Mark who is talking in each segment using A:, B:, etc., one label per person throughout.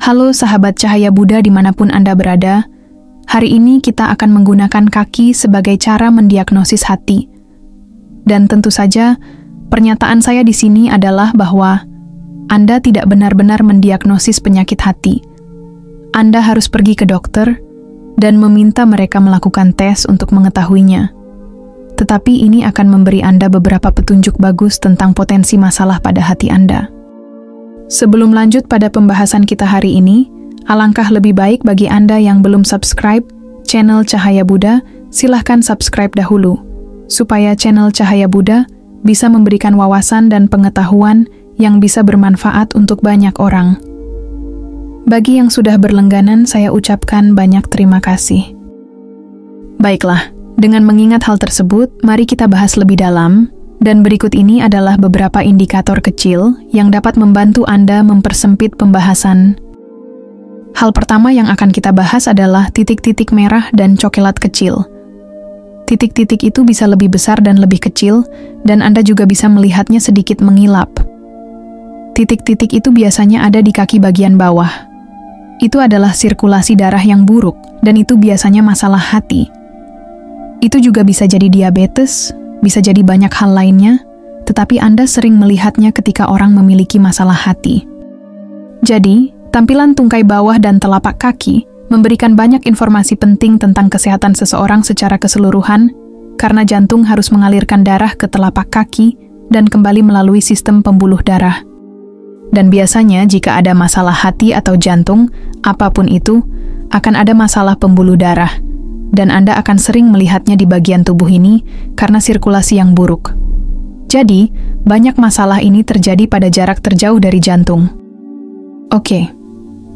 A: Halo sahabat Cahaya Buddha dimanapun Anda berada, hari ini kita akan menggunakan kaki sebagai cara mendiagnosis hati. Dan tentu saja, pernyataan saya di sini adalah bahwa Anda tidak benar-benar mendiagnosis penyakit hati. Anda harus pergi ke dokter dan meminta mereka melakukan tes untuk mengetahuinya. Tetapi ini akan memberi Anda beberapa petunjuk bagus tentang potensi masalah pada hati Anda. Sebelum lanjut pada pembahasan kita hari ini, alangkah lebih baik bagi Anda yang belum subscribe channel Cahaya Buddha, silahkan subscribe dahulu, supaya channel Cahaya Buddha bisa memberikan wawasan dan pengetahuan yang bisa bermanfaat untuk banyak orang. Bagi yang sudah berlangganan, saya ucapkan banyak terima kasih. Baiklah, dengan mengingat hal tersebut, mari kita bahas lebih dalam, dan berikut ini adalah beberapa indikator kecil yang dapat membantu Anda mempersempit pembahasan. Hal pertama yang akan kita bahas adalah titik-titik merah dan coklat kecil. Titik-titik itu bisa lebih besar dan lebih kecil, dan Anda juga bisa melihatnya sedikit mengilap. Titik-titik itu biasanya ada di kaki bagian bawah. Itu adalah sirkulasi darah yang buruk, dan itu biasanya masalah hati. Itu juga bisa jadi diabetes, bisa jadi banyak hal lainnya, tetapi Anda sering melihatnya ketika orang memiliki masalah hati. Jadi, tampilan tungkai bawah dan telapak kaki memberikan banyak informasi penting tentang kesehatan seseorang secara keseluruhan, karena jantung harus mengalirkan darah ke telapak kaki dan kembali melalui sistem pembuluh darah. Dan biasanya jika ada masalah hati atau jantung, apapun itu, akan ada masalah pembuluh darah, dan Anda akan sering melihatnya di bagian tubuh ini karena sirkulasi yang buruk. Jadi, banyak masalah ini terjadi pada jarak terjauh dari jantung. Oke,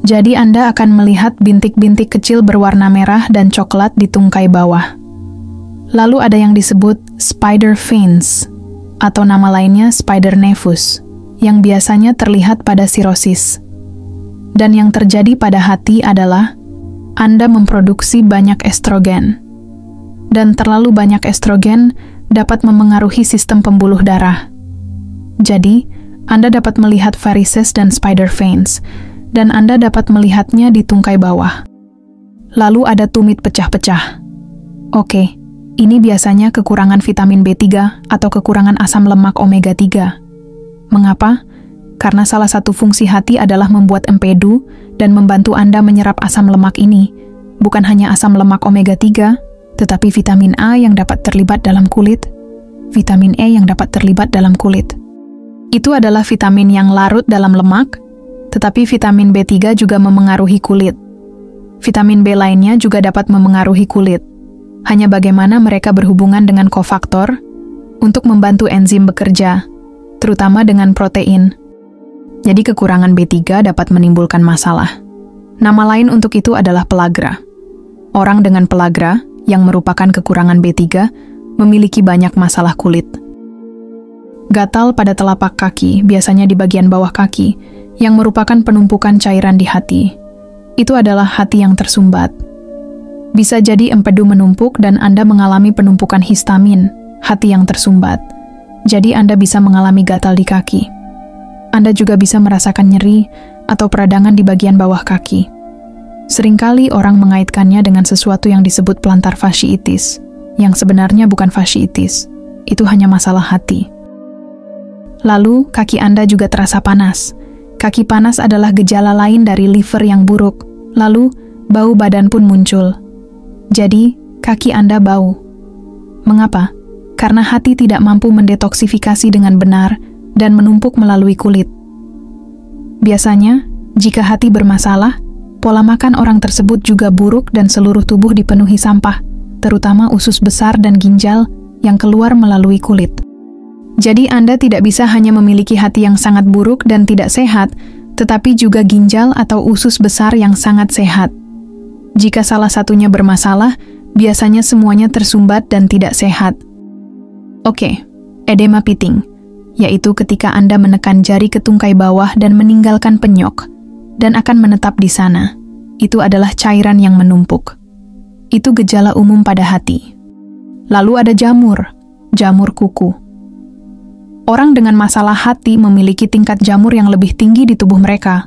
A: jadi Anda akan melihat bintik-bintik kecil berwarna merah dan coklat di tungkai bawah. Lalu ada yang disebut spider veins, atau nama lainnya spider nevus, yang biasanya terlihat pada sirosis. Dan yang terjadi pada hati adalah Anda memproduksi banyak estrogen. Dan terlalu banyak estrogen dapat memengaruhi sistem pembuluh darah. Jadi, Anda dapat melihat varices dan spider veins, dan Anda dapat melihatnya di tungkai bawah. Lalu ada tumit pecah-pecah. Oke, ini biasanya kekurangan vitamin B3 atau kekurangan asam lemak omega 3. Mengapa? Karena salah satu fungsi hati adalah membuat empedu dan membantu Anda menyerap asam lemak ini, bukan hanya asam lemak omega 3, tetapi vitamin A yang dapat terlibat dalam kulit, vitamin E yang dapat terlibat dalam kulit. Itu adalah vitamin yang larut dalam lemak, tetapi vitamin B3 juga memengaruhi kulit. Vitamin B lainnya juga dapat memengaruhi kulit. Hanya bagaimana mereka berhubungan dengan kofaktor untuk membantu enzim bekerja, terutama dengan protein. Jadi kekurangan B3 dapat menimbulkan masalah. Nama lain untuk itu adalah pelagra. Orang dengan pelagra, yang merupakan kekurangan B3, memiliki banyak masalah kulit. Gatal pada telapak kaki, biasanya di bagian bawah kaki, yang merupakan penumpukan cairan di hati. Itu adalah hati yang tersumbat. Bisa jadi empedu menumpuk dan Anda mengalami penumpukan histamin, hati yang tersumbat. Jadi Anda bisa mengalami gatal di kaki. Anda juga bisa merasakan nyeri atau peradangan di bagian bawah kaki. Seringkali orang mengaitkannya dengan sesuatu yang disebut plantar fasciitis, yang sebenarnya bukan fasciitis. Itu hanya masalah hati. Lalu, kaki Anda juga terasa panas. Kaki panas adalah gejala lain dari liver yang buruk. Lalu, bau badan pun muncul. Jadi, kaki Anda bau. Mengapa? Karena hati tidak mampu mendetoksifikasi dengan benar dan menumpuk melalui kulit. Biasanya, jika hati bermasalah, pola makan orang tersebut juga buruk dan seluruh tubuh dipenuhi sampah, terutama usus besar dan ginjal yang keluar melalui kulit. Jadi Anda tidak bisa hanya memiliki hati yang sangat buruk dan tidak sehat, tetapi juga ginjal atau usus besar yang sangat sehat. Jika salah satunya bermasalah, biasanya semuanya tersumbat dan tidak sehat. Oke, edema piting, yaitu ketika Anda menekan jari ke tungkai bawah dan meninggalkan penyok, dan akan menetap di sana. Itu adalah cairan yang menumpuk. Itu gejala umum pada hati. Lalu ada jamur kuku. Orang dengan masalah hati memiliki tingkat jamur yang lebih tinggi di tubuh mereka,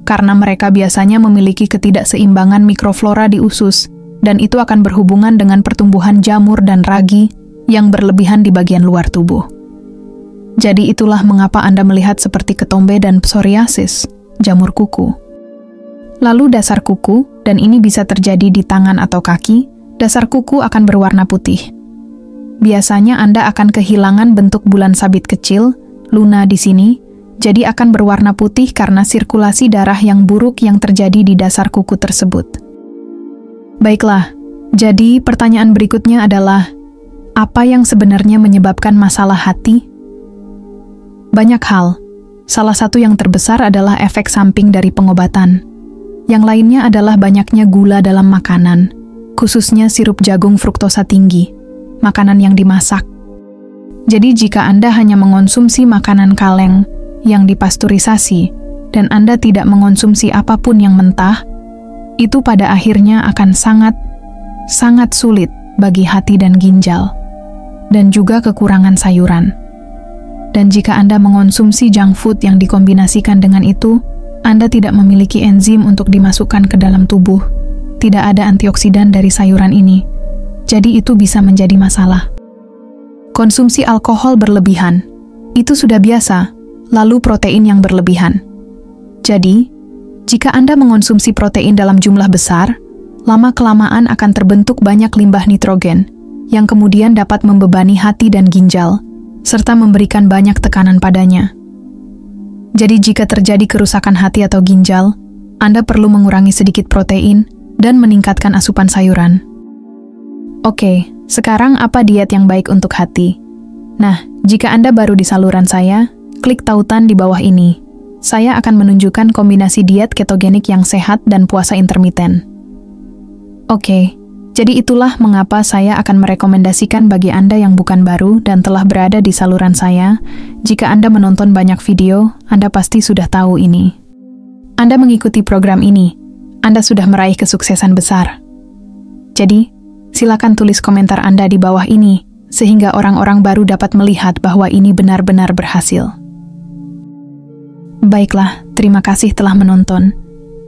A: karena mereka biasanya memiliki ketidakseimbangan mikroflora di usus, dan itu akan berhubungan dengan pertumbuhan jamur dan ragi yang berlebihan di bagian luar tubuh. Jadi itulah mengapa Anda melihat seperti ketombe dan psoriasis, jamur kuku. Lalu dasar kuku, dan ini bisa terjadi di tangan atau kaki, dasar kuku akan berwarna putih. Biasanya Anda akan kehilangan bentuk bulan sabit kecil, luna di sini, jadi akan berwarna putih karena sirkulasi darah yang buruk yang terjadi di dasar kuku tersebut. Baiklah, jadi pertanyaan berikutnya adalah, apa yang sebenarnya menyebabkan masalah hati? Banyak hal. Salah satu yang terbesar adalah efek samping dari pengobatan. Yang lainnya adalah banyaknya gula dalam makanan, khususnya sirup jagung fruktosa tinggi, makanan yang dimasak. Jadi jika Anda hanya mengonsumsi makanan kaleng yang dipasteurisasi dan Anda tidak mengonsumsi apapun yang mentah, itu pada akhirnya akan sangat sulit bagi hati dan ginjal, dan juga kekurangan sayuran. Dan jika Anda mengonsumsi junk food yang dikombinasikan dengan itu, Anda tidak memiliki enzim untuk dimasukkan ke dalam tubuh. Tidak ada antioksidan dari sayuran ini. Jadi itu bisa menjadi masalah. Konsumsi alkohol berlebihan. Itu sudah biasa. Lalu protein yang berlebihan. Jadi, jika Anda mengonsumsi protein dalam jumlah besar, lama-kelamaan akan terbentuk banyak limbah nitrogen, yang kemudian dapat membebani hati dan ginjal, serta memberikan banyak tekanan padanya. Jadi jika terjadi kerusakan hati atau ginjal, Anda perlu mengurangi sedikit protein dan meningkatkan asupan sayuran. Oke, sekarang apa diet yang baik untuk hati? Nah, jika Anda baru di saluran saya, klik tautan di bawah ini. Saya akan menunjukkan kombinasi diet ketogenik yang sehat dan puasa intermiten. Oke. Jadi itulah mengapa saya akan merekomendasikan bagi Anda yang bukan baru dan telah berada di saluran saya. Jika Anda menonton banyak video, Anda pasti sudah tahu ini. Anda mengikuti program ini, Anda sudah meraih kesuksesan besar. Jadi, silakan tulis komentar Anda di bawah ini, sehingga orang-orang baru dapat melihat bahwa ini benar-benar berhasil. Baiklah, terima kasih telah menonton.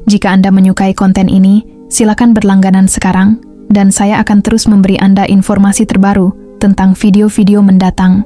A: Jika Anda menyukai konten ini, silakan berlangganan sekarang, dan saya akan terus memberi Anda informasi terbaru tentang video-video mendatang.